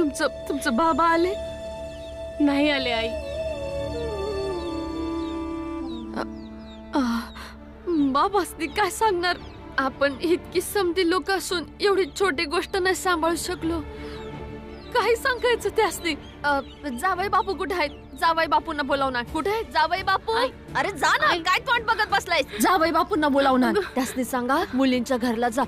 तुमचं बाबा आले? नाही आले आई. बाबासनी काय सांगणार? आपण इतकी समधी लोक असून एवढी छोटी गोष्ट नाही सांभाळू शकलो. काही सांगायचं त्यासनी. जावई बापू कुठे आहेत? जावई बापूंना बोलावणार. कुठे आहेत जावई बापू? अरे जा ना, काय तोंड बघत बसलाय? जावई बापूंना बोलावणार. त्यासनी सांगा मुलींच्या घरला जा,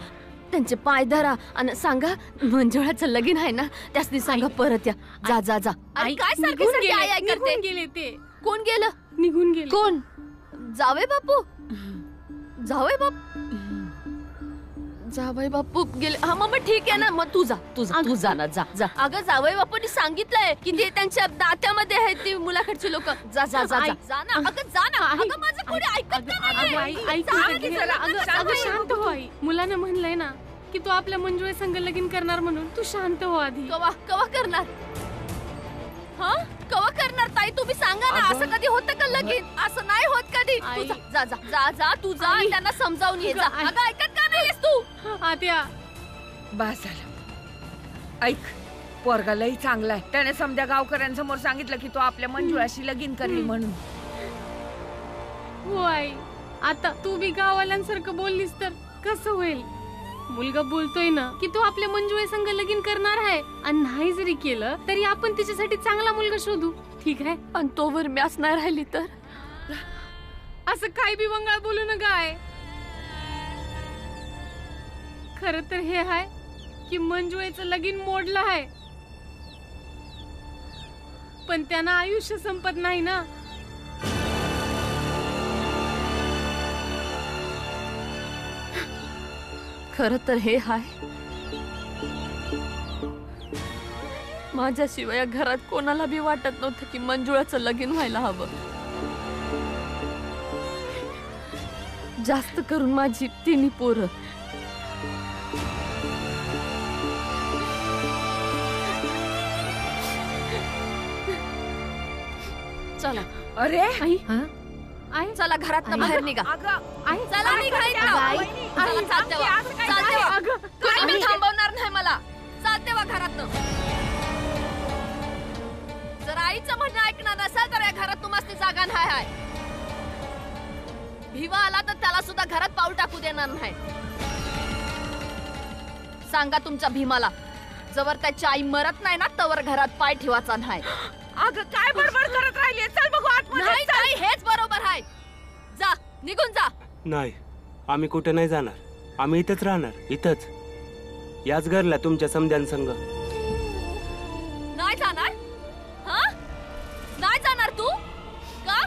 त्यांचे पाय धरा आणि सांगा मंजुळाचं लगीन आहे ना, त्यासनी सांगा परत या. जा जा जा. अरे काय सारखी आई आई करते? गेले ते. कोण गेलं? निघून गेले. कोण? जावई बापू? जावई बापू? जावई बापू गेले. हा मग ठीक आहे ना, मग तू जा ना, जा. अगं जावई बापूंनी सांगितलंय की ते त्यांच्या दात्यामध्ये आहेत ती मुलाकडची लोक. जा जा जा जा ना. अगं जा ना. अगं माझं कोणी ऐकत नाही. शांत हो आई. मुलानं म्हणलंय ना की तू आपल्या मंजुळे संग लगीन करणार म्हणून. तू शांत हो आधी. कवा करणार? हा कवा करणार ताई? तुम्ही सांगा ना. असं कधी होतं का लगीन? असं नाही होत कधी. जा जा जा जा तू जा. त्यांना समजावून ये. जा. अगं ऐकत का नाहीस तू? आत्या बस झालं. ऐक, पोरगा लई चांगला आहे. त्याने समध्या गावकऱ्यांसमोर सांगितलं की तो आपल्या मंजुळाशी लगीन करली म्हणून. हो आई, आता तू बी गाववाल्यांसारखं बोललीस तर कसं होईल? मुलगा बोलतोय ना की तो आपल्या मंजुळे संग लगीन करणार आहे, आणि नाही जरी केलं तरी आपण तिच्यासाठी चांगला मुलगा शोधू. ठीक आहे? पण तोवर मॅच नाही राहिली तर? असं काय बी वंगाळ बोलू नका आहे. खरं तर हे आहे की मंजुळेचं लगीन मोडलं आहे, पण त्यांना आयुष्य संपत नाही ना. खरं तर हे हाय, माझ्याशिवाय या घरात कोणाला बी वाटत नव्हतं की मंजुळाचं लगीन व्हायला हवं. जास्त करून माझी तिन्ही पोरं. चला. अरे आई, आई चला घरातनं बाहेर निघा. आई, चला निघायचं. चला चालते वा. कोणी बी थांबवणार नाही मला. चालते वा घरातनं. जर आईचं म्हणणं ऐकणार नसेल तर या घरात तुम्हाला जागा नाही आहे. भिवा आला तर त्याला सुद्धा घरात पाऊल टाकू देणार नाही. सांगा तुमच्या भीमाला, जवर त्याची आई मरत नाही ना तवर घरात पाय ठेवायचा नाही. अगं काय बडबड करत राहिली? चल बघू आतमध्ये. नाही हेच बरोबर आहे. जा निघून जा. नाही, आम्ही कुठे नाही जाणार. आम्ही इथंच राहणार. इथंच याच घरला तुमच्या समध्यांसंग. नाही जाणार? हा नाही जाणार तू का?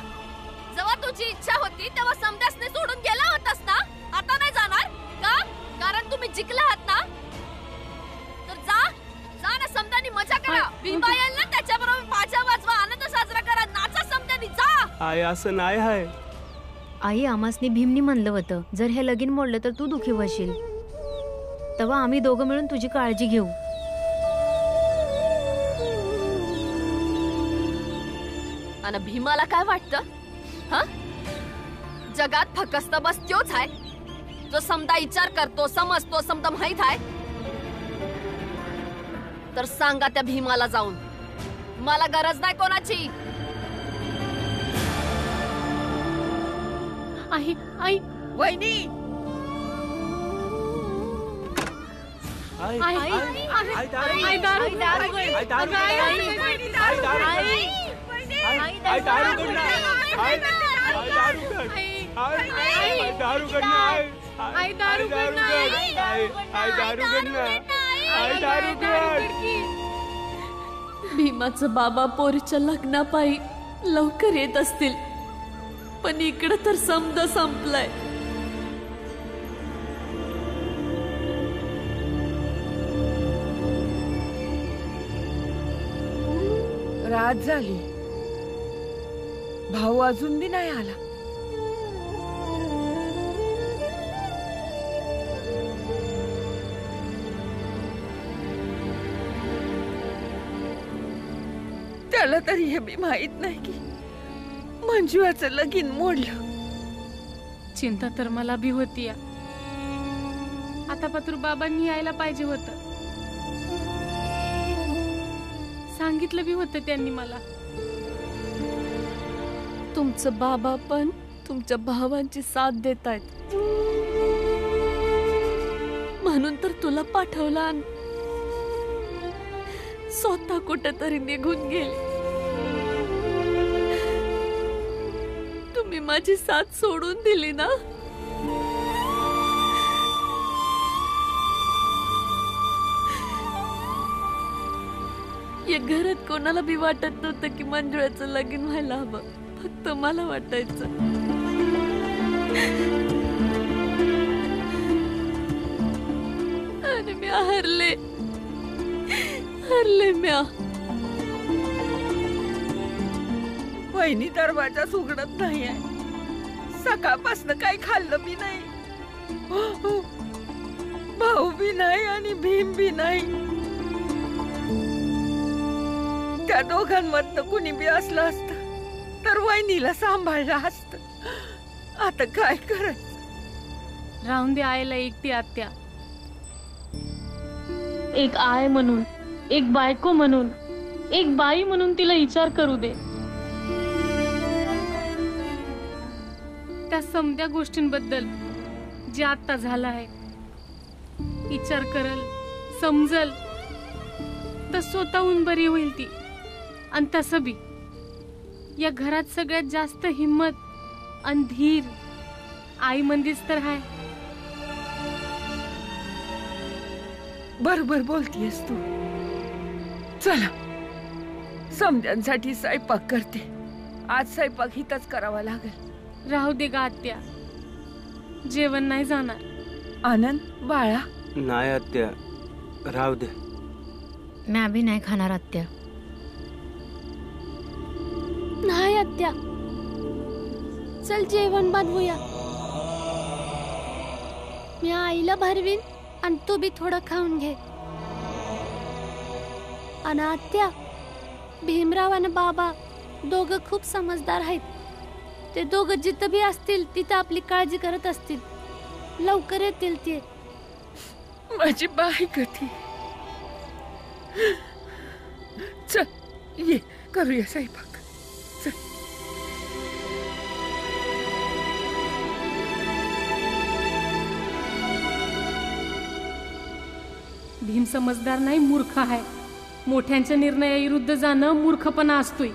जेव्हा तुझी इच्छा होती तेव्हा समध्यासने सोडून गेला होतास ना. आता नाही जाणार का? कारण तुम्ही जिंकला आहात ना. तर जा जा ना. समध्यानी मजा करा. भीमा येईल ना त्याच्याबरोबर बाजा वाजवा, आनंद साजरा करा, नाचा समध्यानी. जा. आई असं नाही आहे. आई, आमासनी भीमनी म्हणलं होतं जर हे लगीन मोडलं तर तू दुखी होशील, तेव्हा आम्ही दोघं मिळून तुझी काळजी घेऊ. आणि भीमाला काय वाटतं? हा जगात फकस्त बस तोच आहे जो समदा विचार करतो, समजतो, समजा माहित आहे. तर सांगा त्या भीमाला जाऊन, मला गरज नाही कोणाची. आई, आई, वहिनी. आई आई, आई आई, आई दारू. आई, दारू. आई दारू. आई दारू. आई दारू. आई दारू करना. आई दारू कर. आई दारू करना. आई, दारू करना. आई दारू करना. आई दारू कर. भीमाचं बाबा पोरीच्या लग्नापायी लवकर येत असतील, पण इकडं तर समद संपलंय. रात झाली, भाऊ अजून बी नाही आला. त्याला तरी हे बी माहित नाही की मंजुळाचं लगीन मोडलं. चिंता तर मला बी होती. आता पत्र बाबांनी यायला पाहिजे होतं. सांगितलं बी होतं त्यांनी मला. तुमचं बाबा पण तुमच्या भावांची साथ देत आहेत, म्हणून तर तुला पाठवलं आणि स्वतः कुठेतरी निघून गेले. तुम्ही माझी साथ सोडून दिली ना. या घरात कोणाला बी वाटत नव्हतं की मंजुळाचं लगीन व्हायला हवं, फक्त मला वाटायचं. आणि मी हरले म्या. वहिनी दरवाजा उघडत नाहीये. सकाळपासून काही खाल्लं बी नाही, भाऊ बी नाही आणि भीम बी नाही. त्या दोघांमधनं कुणी बी असलं असतं तर वहिनीला सांभाळलं असतं. आता काय करायचं? राहून दे आईला एकटी आत्या. एक आय म्हणून, एक बायको म्हणून, एक बाई म्हणून तिला विचार करू दे. त्या समत्या गोष्टींबद्दल जे आता झालं आहे, विचार करल, समजल तर स्वतःहून बरी होईल ती. आणि तसं बी या घरात सगळ्यात जास्त हिम्मत आणि धीर आई मंदीच तर आहे. बरोबर बोलतीयस तू. चला समध्यांसाठी स्वयंपाक करते. आज स्वयंपाक हितच करावा लागेल. राहू दे गा आत्या, जेवण नाही जाणार. आनंद बाळा. नाही आत्या, राहू दे. मी बी नाही खाणार आत्या. नाही आत्या, चल जेवण बनवूया. मी आईला भरवीन आणि तू बी थोडं खाऊन घे. आणि आत्या, भीमराव आणि बाबा दोघं खूप समजदार आहेत. ते दोघं जिथं बी असतील तिथं आपली काळजी करत असतील. लवकर येतील ते. माझी बाई कधी. चल ये करूया स्वयंपाक. भीम समजदार नाही, मूर्ख आहे. मोठ्यांच्या निर्णयाविरुद्ध जाणं मूर्खपणा असतोय.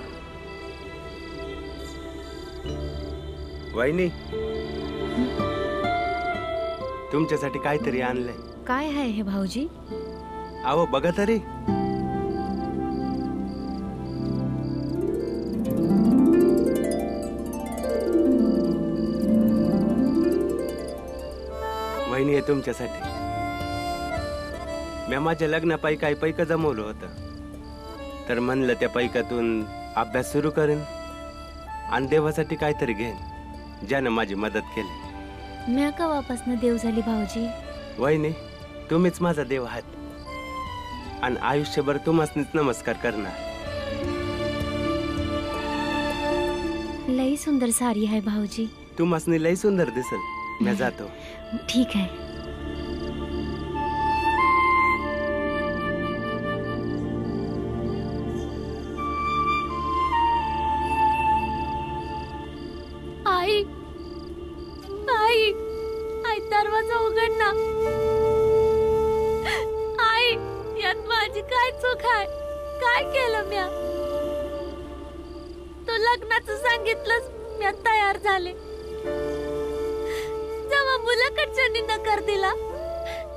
वहिनी, तुमच्यासाठी काहीतरी आणलंय. काय आहे हे भाऊजी? अहो बघा तरी. वहिनी, हे तुमच्यासाठी. मी माझ्या लग्नापायी काही पैका जमवलं होतं, तर म्हणलं त्या पैकातून अभ्यास सुरू करेन आणि देवासाठी काहीतरी घेईन, ज्यानं माझी मदत केली. म्या कवापासनं देव झाली भाऊजी? वहिनी, तुम्हीच माझा देव आहात आणि आयुष्यभर तुम्हासनीच नमस्कार करणार. लई सुंदर साडी आहे भाऊजी. तुम्हासनी लई सुंदर दिसल. मी जातो. ठीक आहे. आई, आई, आई दरवाजा उघड ना. आई, यात माझी काय चूक आहे? काय केलं म्या? तू लग्नाचं सांगितलंस, म्या तयार झाले. जेव्हा मुलाकडच्यांनी नकार दिला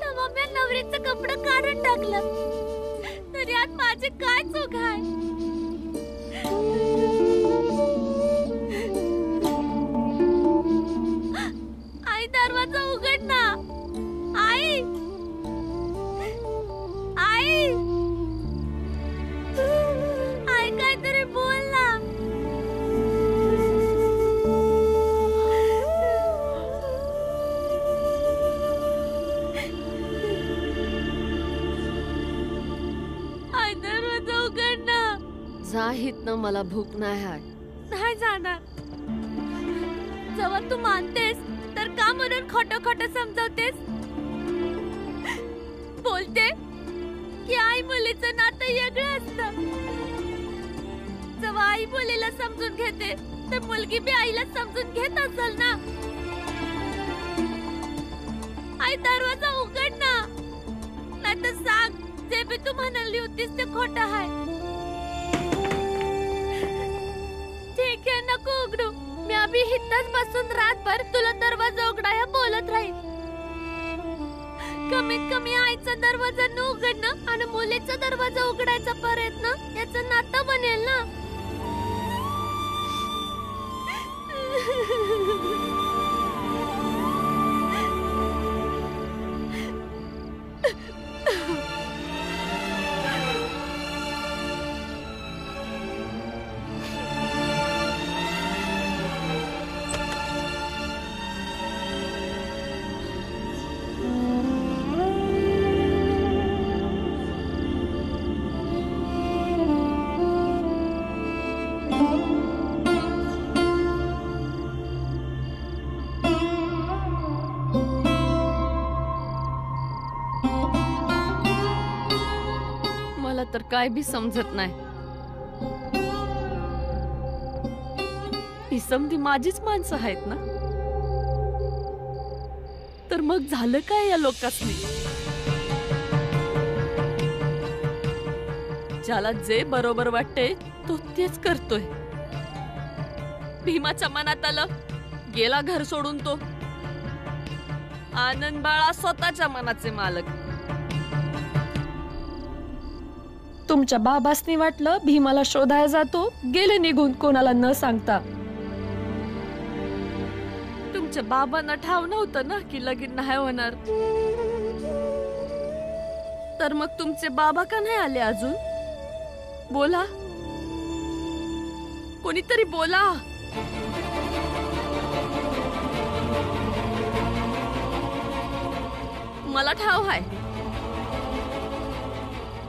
तेव्हा म्या नवरीचं कपडं काढून टाकलं. तर यात माझी काय चूक आहे? दरवाजा उघड ना. आई, आई, आई काहीतरी बोल ना. आई दरवाजा उघड ना. जाहीत ना, मला भूक नाही आहे. नाही जाणार. जेव्हा तू मानतेस तर का म्हणून खोटं खोटं समजवतेस? बोलते की आई मुलीचं नातं वेगळं असतं. जेव्हा आई मुलीला समजून घेते तर मुलगी बी आईला समजून घेत असेल ना. आई दरवाजा उघड ना, नाहीतर सांग जे बी तू म्हणाली होतीस ते खोटं आहे. ठीक आहे, नको उघडू. मी अभि हिताच बसून रातभर तुला दरवाजा उघडाया बोलत राहील. कमीत कमी आईचा दरवाजा न उघडणं आणि मुलीचा दरवाजा उघडायचा प्रयत्न याचं नातं बनेल ना. मला तर काय बी समजत नाही. ही समधी माझीच माणसं आहेत ना, तर मग झालं काय या लोकांनी? ज्याला जे बरोबर वाटते तो तेच करतोय. भीमाच्या मनात आलं, गेला घर सोडून तो. आनंद बाळा स्वतःच्या मनाचे मालक. तुमच्या बाबासनी वाटलं भीमाला शोधायला जातो, गेले निघून कोणाला न सांगता. तुमच्या बाबांना ठाव नव्हतं ना की लगीन नाही होणार, तर मग तुमचे बाबा का नाही आले अजून? बोला, कोणीतरी बोला. मला ठाव आहे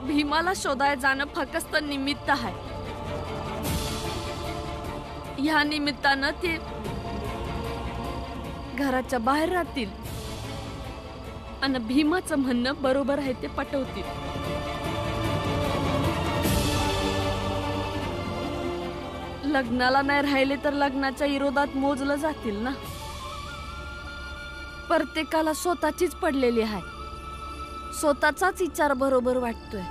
भीमाला शोधाय जाणं फक्त निमित्त आहे. ह्या निमित्तानं ते घराच्या बाहेर राहतील आणि भीमाचं म्हणणं बरोबर आहे ते पटवतील. लग्नाला नाही राहिले तर लग्नाच्या विरोधात मोजलं जातील ना. प्रत्येकाला स्वतःचीच पडलेली आहे, स्वतःचाच विचार बरोबर वाटतोय.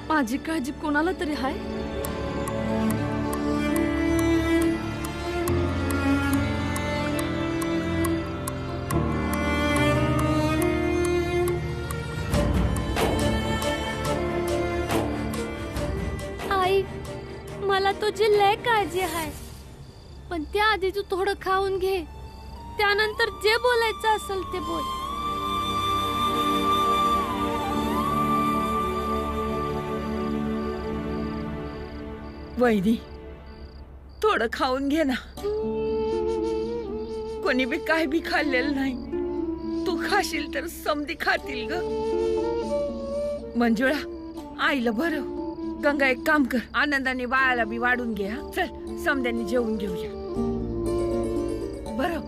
माझी काळजी कोणाला तरी आहे? आई, मला तुझी लय काळजी आहे, पण त्याआधी तू थोडं खाऊन घे, त्यानंतर जे बोलायचं असेल ते बोल. वैदी, थोडं खाऊन घे ना. कोणी बी काय बी खाल्लेलं नाही. तू खाशील तर समधी खातील ग. मंजुळा, आईला बरं. गंगा, एक काम कर, आनंदाने बाळाला बी वाढून घे. हा, चल समध्याने जेवून घेऊया. बरं.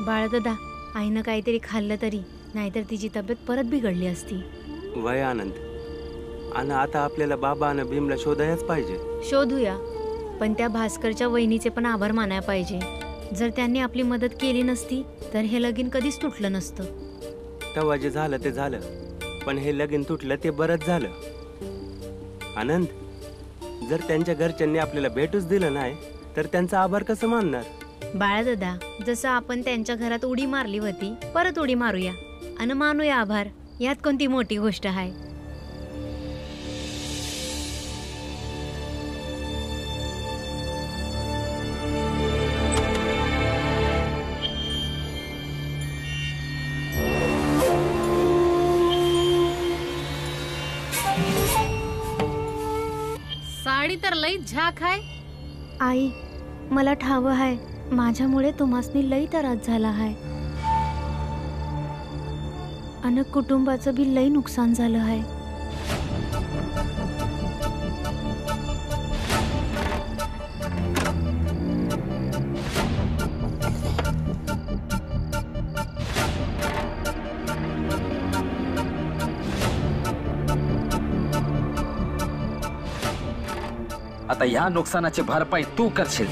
बाळदादा, आईनं काहीतरी खाल्लं तरी, नाहीतर तिची तब्येत परत बिघडली असती. वय आनंद, आणि आता आपल्याला बाबा आणि भीमला शोधायच पाहिजे. शोधूया, पण त्या भास्करच्या वहिनीचे पण आभार मानायला पाहिजे. जर त्यांनी आपली मदत केली नसती तर हे लगीन कधीच तुटलं नसतं. तेव्हा जे झालं ते झालं, पण हे लगीन तुटलं ते बरंच झालं. आनंद, जर त्यांच्या घरच्यांनी आपल्याला भेटूच दिलं नाही तर त्यांचा आभार कसं मानणार? बाळदादा, जसं आपण त्यांच्या घरात उडी मारली होती, परत उडी मारूया आणि मानूया आभार. यात कोणती मोठी गोष्ट आहे? साडी तर लई झाक आहे. आई, मला ठाव आहे, माझ्यामुळे तुम्हासनी लई त्रास झाला आहे आणि कुटुंबाचं बी लई नुकसान झालं आहे. आता ह्या नुकसानाची भरपाई तू करशील.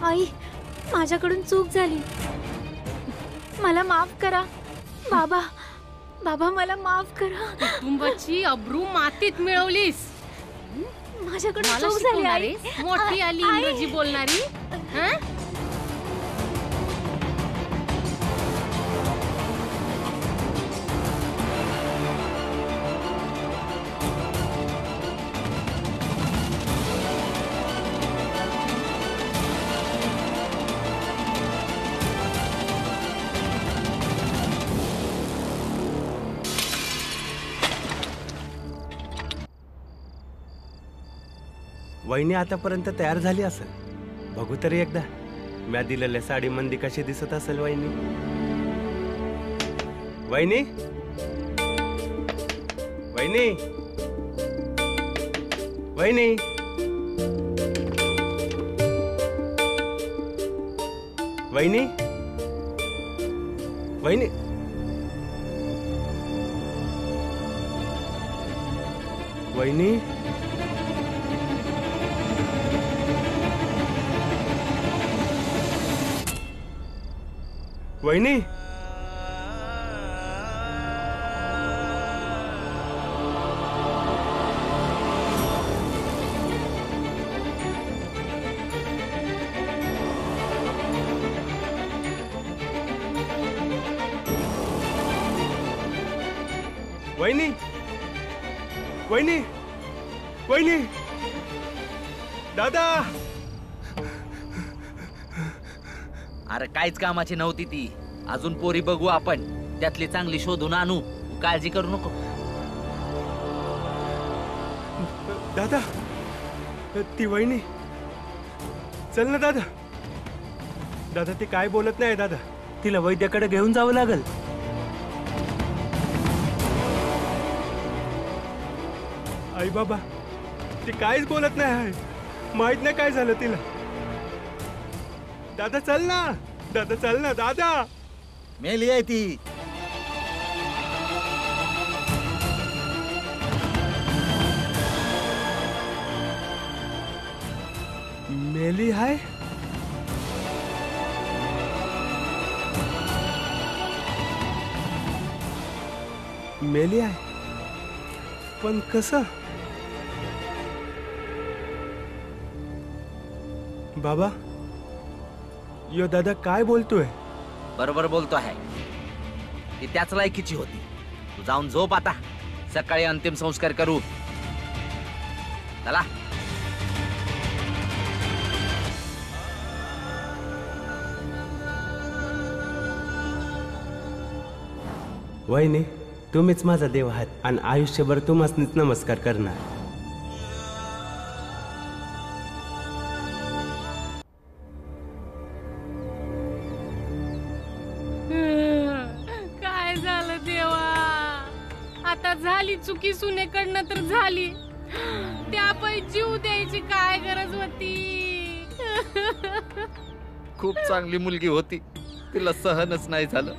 आई, माझ्याकडून चूक झाली, मला माफ करा. बाबा, बाबा मला माफ करा. कुटुंबाची अब्रू मातीत मिळवलीस. माझ्याकडून मला चूक झाली आई. शिकवणारी, मोठी आली आई. इंग्रजी बोलणारी. हं? वहिनी आतापर्यंत तयार झाली असेल, बघू तरी एकदा म्या दिलेल्या साडी मंदी कशी दिसत असेल. वहिनी, वहिनी, वहिनी, वहिनी, वहिनी, वहिनी, वहिनी, वहिनी, वहिनी, वहिनी, वहिनी, दादा. अरे काहीच कामाची नव्हती ती. अजून पोरी बघू आपण, त्यातली चांगली शोधून आणू. काळजी करू नको. दादा, ती वहिनी, चल ना दादा. दादा ती काय बोलत नाही दादा, तिला वैद्याकडे घेऊन जावं लागल. आई बाबा, ती काहीच बोलत नाही आहे, माहित नाही काय झालं तिला. दादा चल ना, दादा चल ना दादा. मेली आहे ती. मेली आहे? मेली आहे, पण कसं? बाबा, यो दादा काय बोलतोय? बरोबर बोलतो आहे. ती त्याच लायकीची होती. तू जाऊन झोप आता, सकाळी अंतिम संस्कार करू. चला. वहिनी, तुम्हीच माझा देव आहात आणि आयुष्यभर तुम्हासनीच नमस्कार करणार. काय झालं देवा? आता झाली चुकी, सुनेकडनं तर झाली. त्यापै जीव द्यायची काय गरज होती? खूप चांगली मुलगी होती, तिला सहनच नाही झालं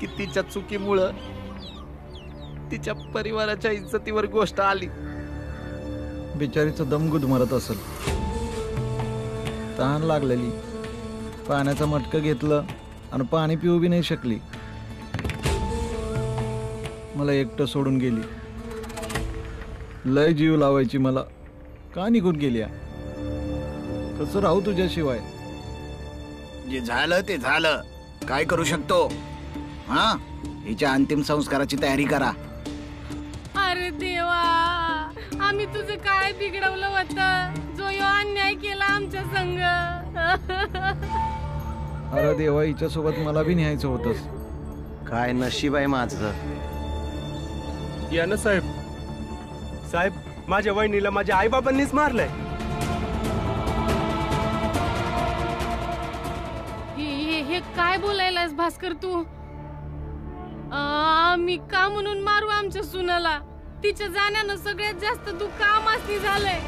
की तिच्या चुकीमुळं तिच्या परिवाराच्या इज्जतीवर गोष्ट आली. बिचारीचं दम गुदमरत असेल, तहान लागलेली, पाण्याचं मटकं घेतलं आणि पाणी पिऊ बी नाही शकली. मला एकटं सोडून गेली. लय जीव लावायची मला, का निघून गेली? कसं राहू तुझ्याशिवाय? जे झालं ते झालं, काय करू शकतो? हा, हिच्या अंतिम संस्काराची तयारी करा. अरे देवा, आम्ही तुझं काय बिघडवलं होतं, जो यो अन्याय केला आमच्या संग? अरे देवा, हिच्या सोबत मला बी न्यायचं होतंस. काय नशीब आहे माझं. या ना साहेब. साहेब, माझ्या वहिनीला माझ्या आई बाबांनीच मारलंय. हे काय बोलायलास भास्कर तू? आम्ही का म्हणून मारू आमच्या सुनाला? तिच्या जाण्यानं सगळ्यात जास्त दुःख आमासनी झालंय.